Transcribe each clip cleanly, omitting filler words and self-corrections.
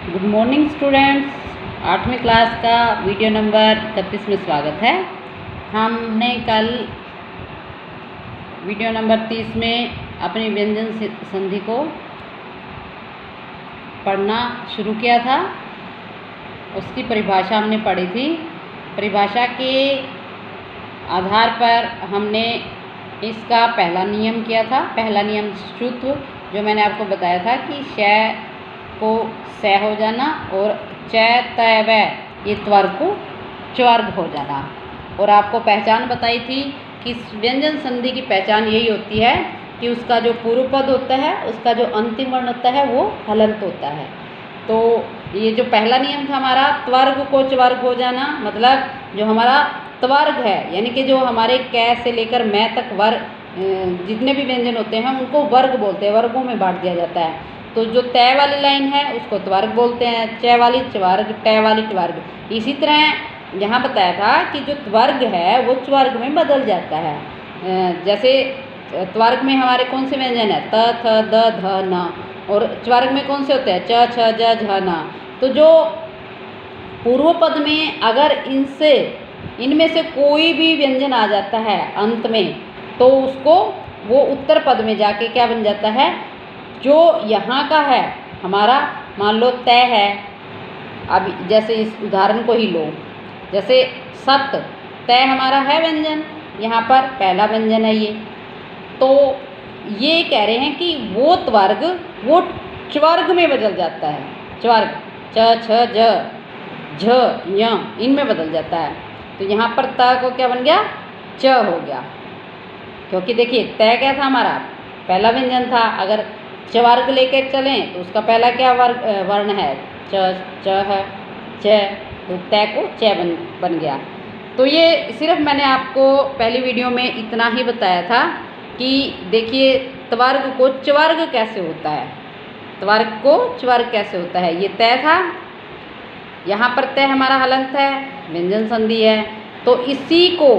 Good morning students, 8वीं class का video number 31 में स्वागत है। हमने कल वीडियो नंबर 30 में अपनी व्यंजन संधि को पढ़ना शुरू किया था। उसकी परिभाषा हमने पढ़ी थी। परिभाषा के आधार पर हमने इसका पहला नियम किया था। पहला नियम श्रुत्व, जो मैंने आपको बताया था कि श को स हो जाना और च तय व ये त्वर्ग को च्वर्ग हो जाना। और आपको पहचान बताई थी कि व्यंजन संधि की पहचान यही होती है कि उसका जो पूर्व पद होता है, उसका जो अंतिम वर्ण होता है वो हलंत होता है। तो ये जो पहला नियम था हमारा, त्वर्ग को च्वर्ग हो जाना, मतलब जो हमारा त्वर्ग है यानी कि जो हमारे कै से लेकर मैं तक वर्ग जितने भी व्यंजन होते हैं उनको वर्ग बोलते हैं, वर्गों में बांट दिया जाता है। तो जो तय वाली लाइन है उसको त्वर्ग बोलते हैं, च वाली च्वर्ग, ट वाली ट्वर्ग। इसी तरह यहाँ बताया था कि जो त्वर्ग है वो च्वर्ग में बदल जाता है। जैसे त्वर्ग में हमारे कौन से व्यंजन है, त थ द ध न, और च्वर्ग में कौन से होते हैं, च छ ज झ न। तो जो पूर्व पद में अगर इनमें से कोई भी व्यंजन आ जाता है अंत में, तो उसको वो उत्तर पद में जाके क्या बन जाता है, जो यहाँ का है हमारा, मान लो तय है। अब जैसे इस उदाहरण को ही लो, जैसे सत, तय हमारा है व्यंजन, यहाँ पर पहला व्यंजन है ये। तो ये कह रहे हैं कि वो त्वर्ग वो च्वर्ग में बदल जाता है। च्वर्ग च छ ज झ य इनमें बदल जाता है। तो यहाँ पर त को क्या बन गया, च हो गया। क्योंकि देखिए तय क्या था हमारा, पहला व्यंजन था। अगर च्वर्ग लेकर चलें तो उसका पहला क्या वर्ण है, च है, च, तो तय को च बन गया। तो ये सिर्फ मैंने आपको पहली वीडियो में इतना ही बताया था कि देखिए त्वर्ग को च्वर्ग कैसे होता है, त्वर्ग को च्वर्ग कैसे होता है। ये तय था, यहाँ पर तय हमारा हलंत है, व्यंजन संधि है। तो इसी को,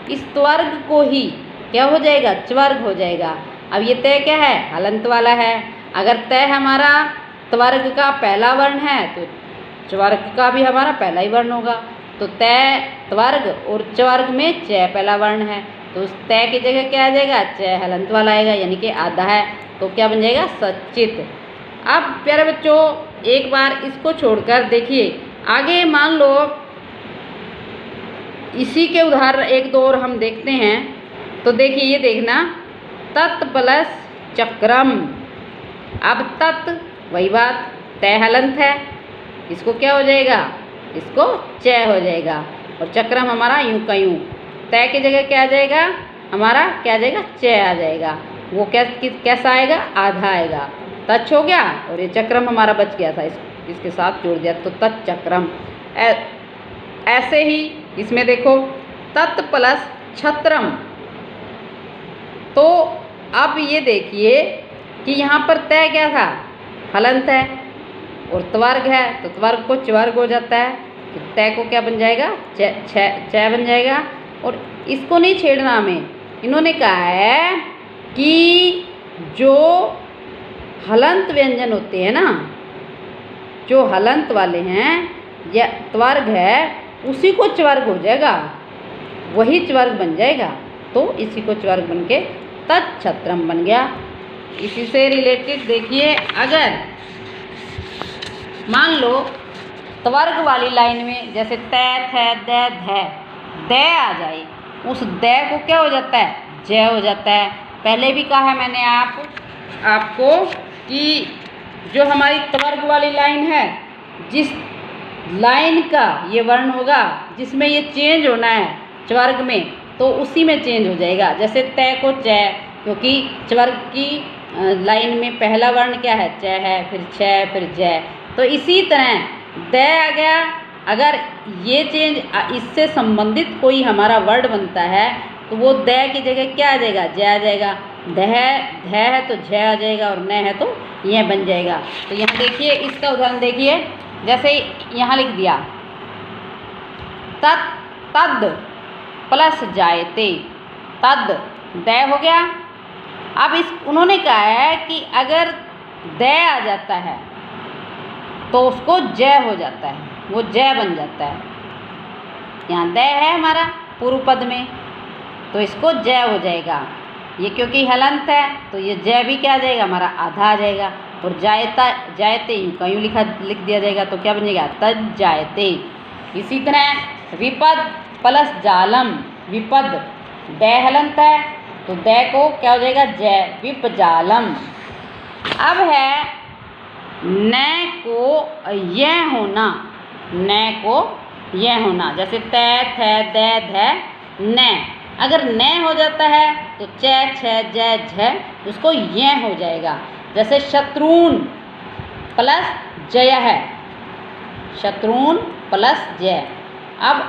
इस त्वर्ग को ही क्या हो जाएगा, च्वर्ग हो जाएगा। अब ये तय क्या है, हलंत वाला है। अगर तय हमारा त्वर्ग का पहला वर्ण है तो च्वर्ग का भी हमारा पहला ही वर्ण होगा। तो तय त्वर्ग और च्वर्ग में च पहला वर्ण है, तो उस तय की जगह क्या आ जाएगा, च हलंत वाला आएगा, यानी कि आधा है। तो क्या बन जाएगा, सचित। अब प्यारे बच्चों, एक बार इसको छोड़कर देखिए आगे, मान लो इसी के उदाहरण एक दो और हम देखते हैं। तो देखिए ये देखना, तत् प्लस चक्रम। अब तत् वही बात, तय हलंत है, इसको क्या हो जाएगा, इसको च हो जाएगा। और चक्रम हमारा यूं का यूं, तय की जगह क्या आ जाएगा हमारा, क्या आ जाएगा, च आ जाएगा। वो कैसा आएगा, आधा आएगा। तच्छ हो गया और ये चक्रम हमारा बच गया था, इसके साथ जोड़ दिया तो तत् चक्रम। ऐसे ही इसमें देखो, तत् प्लस छत्रम। तो अब ये देखिए कि यहाँ पर तय क्या था, हलंत है, और त्वर्ग है, तो त्वर्ग को च्वर्ग हो जाता है। तो तय को क्या बन जाएगा, च बन जाएगा। और इसको नहीं छेड़ना हमें, इन्होंने कहा है कि जो हलंत व्यंजन होते हैं ना, जो हलंत वाले हैं या त्वर्ग है, उसी को च्वर्ग हो जाएगा, वही च्वर्ग बन जाएगा। तो इसी को च्वर्ग बन के तच्छत्रम बन गया। इसी से रिलेटेड देखिए, अगर मान लो त्वर्ग वाली लाइन में जैसे तय थ द ध द आ जाए, उस द को क्या हो जाता है, ज हो जाता है। पहले भी कहा है मैंने आपको कि जो हमारी त्वर्ग वाली लाइन है, जिस लाइन का ये वर्ण होगा जिसमें ये चेंज होना है च्वर्ग में, तो उसी में चेंज हो जाएगा। जैसे तय को च, क्योंकि च्वर्ग की लाइन में पहला वर्ण क्या है, च है, फिर छ, फिर ज। तो इसी तरह द आ गया, अगर ये चेंज इससे संबंधित कोई हमारा वर्ड बनता है तो वो द की जगह क्या आ जाएगा, ज आ जाएगा। ध है तो झ आ जाएगा, और न है तो यह बन जाएगा। तो यहाँ देखिए इसका उदाहरण देखिए, जैसे यहाँ लिख दिया तद प्लस जायते, तद द हो गया। अब उन्होंने कहा है कि अगर द आ जाता है तो उसको जय हो जाता है, वो जय बन जाता है। यहाँ द है हमारा पूर्व पद में, तो इसको जय हो जाएगा। ये क्योंकि हलंत है तो ये जय भी क्या आ जाएगा, हमारा आधा आ जाएगा। और जायता जायते यूँ का यूँ लिख दिया जाएगा, तो क्या बन जाएगा, तज जायते। इसी तरह विपद प्लस जालम, विपद द हलंत है तो द को क्या हो जाएगा, जय, विपजालम। अब है न को यह होना, न को यह होना, जैसे त थ द ध न, अगर न हो जाता है तो च छ ज झ, उसको यह हो जाएगा। जैसे शत्रुन प्लस जय है, शत्रुन प्लस जय। अब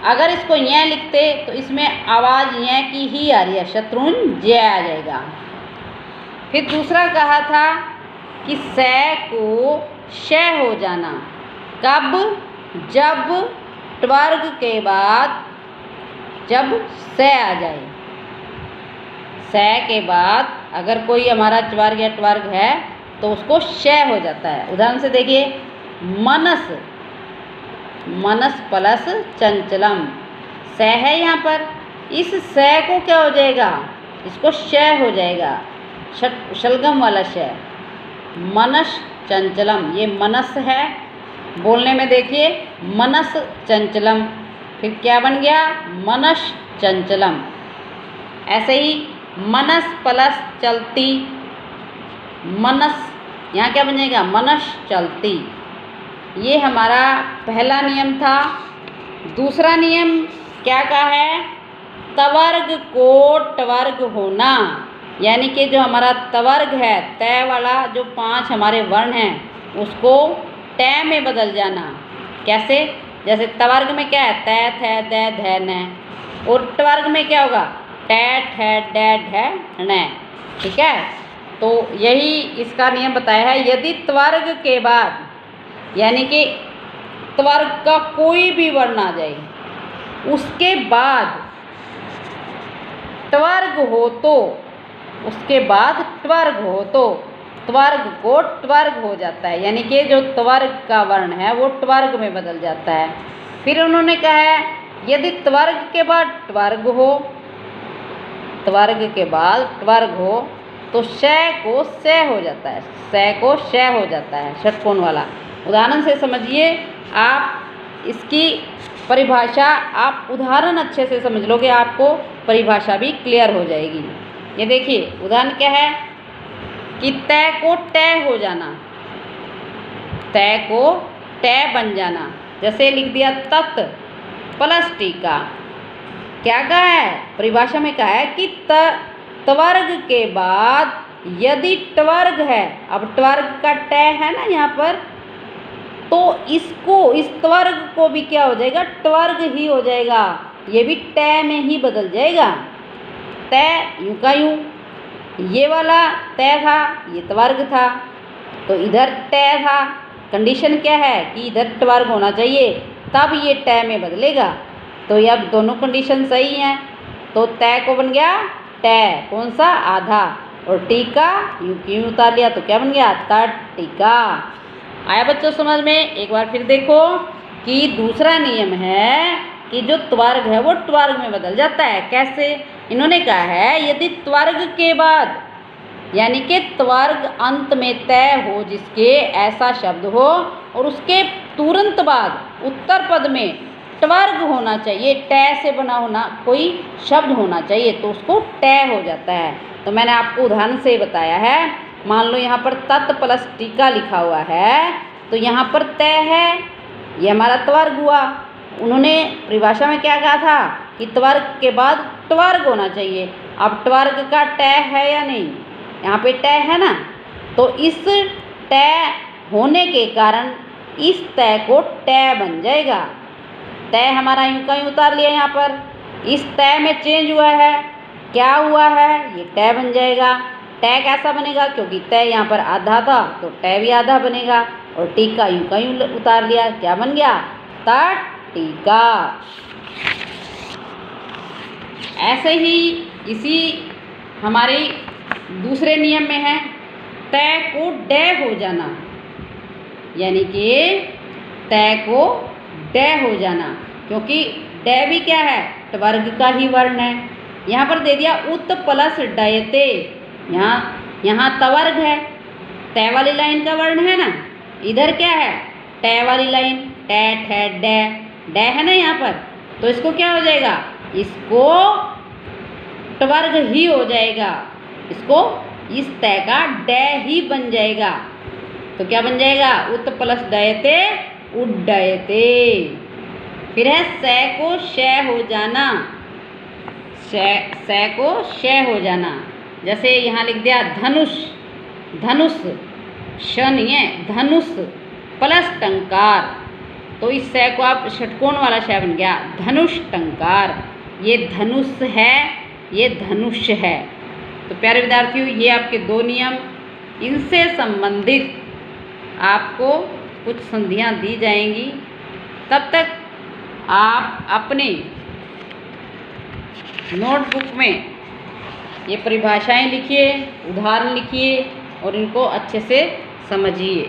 अगर इसको यह लिखते तो इसमें आवाज़ यह की ही आ रही है, शत्रुन जय आ जाएगा। फिर दूसरा कहा था कि स को श हो जाना, कब, जब ट्वर्ग के बाद, जब स आ जाए, स के बाद अगर कोई हमारा च्वर्ग या ट्वर्ग है तो उसको श हो जाता है। उदाहरण से देखिए, मनस, मनस प्लस चंचलम, स है यहाँ पर, इस स को क्या हो जाएगा, इसको श हो जाएगा, शलगम वाला श, मनस चंचलम। ये मनस है, बोलने में देखिए मनस चंचलम, फिर क्या बन गया, मनस चंचलम। ऐसे ही मनस प्लस चलती, मनस, यहाँ क्या बन जाएगा, मनस चलती। ये हमारा पहला नियम था। दूसरा नियम क्या का है, तवर्ग को टवर्ग होना, यानी कि जो हमारा तवर्ग है, तय वाला जो 5 हमारे वर्ण हैं उसको तय में बदल जाना। कैसे, जैसे तवर्ग में क्या है, तय थ द ध न, और टवर्ग में क्या होगा, ट ठ ड ढ न। ठीक है, तो यही इसका नियम बताया है। यदि त्वर्ग के बाद, यानी कि त्वर्ग का कोई भी वर्ण आ जाए, उसके बाद त्वर्ग हो तो, उसके बाद त्वर्ग हो तो त्वर्ग को ट्वर्ग हो जाता है, यानी कि जो त्वर्ग का वर्ण है वो ट्वर्ग में बदल जाता है। फिर उन्होंने कहा है यदि त्वर्ग के बाद ट्वर्ग हो, त्वर्ग के बाद ट्वर्ग हो तो श को स हो जाता है, स को श हो जाता है, षटकोण वाला। उदाहरण से समझिए आप, इसकी परिभाषा आप उदाहरण अच्छे से समझ लोगे, आपको परिभाषा भी क्लियर हो जाएगी। ये देखिए उदाहरण क्या है कि तय को तय हो जाना, तय को तय बन जाना। जैसे लिख दिया तत् प्लस टीका, क्या कहा है, परिभाषा में कहा है कि त्वर्ग के बाद यदि ट्वर्ग है, अब ट्वर्ग का ट है ना यहाँ पर, तो इसको, इस त्वर्ग को भी क्या हो जाएगा, ट्वर्ग ही हो जाएगा, ये भी ट में ही बदल जाएगा। तय यूं का यूं, ये वाला तय था, ये त्वर्ग था, तो इधर तय था। कंडीशन क्या है कि इधर ट्वर्ग होना चाहिए, तब ये ट में बदलेगा। तो ये अब दोनों कंडीशन सही हैं, तो तय को बन गया ट, कौन सा, आधा, और टीका यूं क्यों उतार लिया, तो क्या बन गया, तट टीका। आया बच्चों समझ में। एक बार फिर देखो कि दूसरा नियम है कि जो त्वर्ग है वो ट्वर्ग में बदल जाता है। कैसे, इन्होंने कहा है यदि त्वर्ग के बाद, यानी कि त्वर्ग अंत में तय हो जिसके, ऐसा शब्द हो और उसके तुरंत बाद उत्तर पद में ट्वर्ग होना चाहिए, ट से बना होना कोई शब्द होना चाहिए, तो उसको ट हो जाता है। तो मैंने आपको उदाहरण से बताया है। मान लो यहाँ पर तत् प्लस टीका लिखा हुआ है, तो यहाँ पर तय है, ये हमारा त्वर्ग हुआ। उन्होंने परिभाषा में क्या कहा था कि त्वर्ग के बाद ट्वर्ग होना चाहिए। अब ट्वर्ग का ट है या नहीं, यहाँ पे ट है ना, तो इस ट होने के कारण इस तय को ट बन जाएगा। तय हमारा यूं का यूं उतार लिया, यहाँ पर इस तय में चेंज हुआ है, क्या हुआ है, ये ट बन जाएगा। ट कैसा बनेगा, क्योंकि तय यहाँ पर आधा था तो ट भी आधा बनेगा, और टीका यूं का यूं उतार लिया, क्या बन गया, तट टीका। ऐसे ही इसी हमारे दूसरे नियम में है तय को ड हो जाना। यानी कि तय को ड हो जाना, क्योंकि ड भी क्या है, टवर्ग का ही वर्ण है। यहाँ पर दे दिया उत प्लस डयते, यहाँ तवर्ग है, तय वाली लाइन का वर्ण है ना। इधर क्या है, ट वाली लाइन, ट ठ ड है ना यहाँ पर, तो इसको क्या हो जाएगा, इसको टवर्ग ही हो जाएगा, इसको इस तय का ड ही बन जाएगा। तो क्या बन जाएगा, उत प्लस डयते उड्डयते। फिर है स को श हो जाना, स को श हो जाना। जैसे यहाँ लिख दिया धनुष, धनुष श नहीं है, धनुष प्लस टंकार, तो इस स को आप षटकोण वाला श बन गया, धनुष टंकार। ये धनुष है, ये धनुष है। तो प्यारे विद्यार्थियों, ये आपके 2 नियम, इनसे संबंधित आपको कुछ संधियाँ दी जाएंगी। तब तक आप अपने नोटबुक में ये परिभाषाएं लिखिए, उदाहरण लिखिए और इनको अच्छे से समझिए।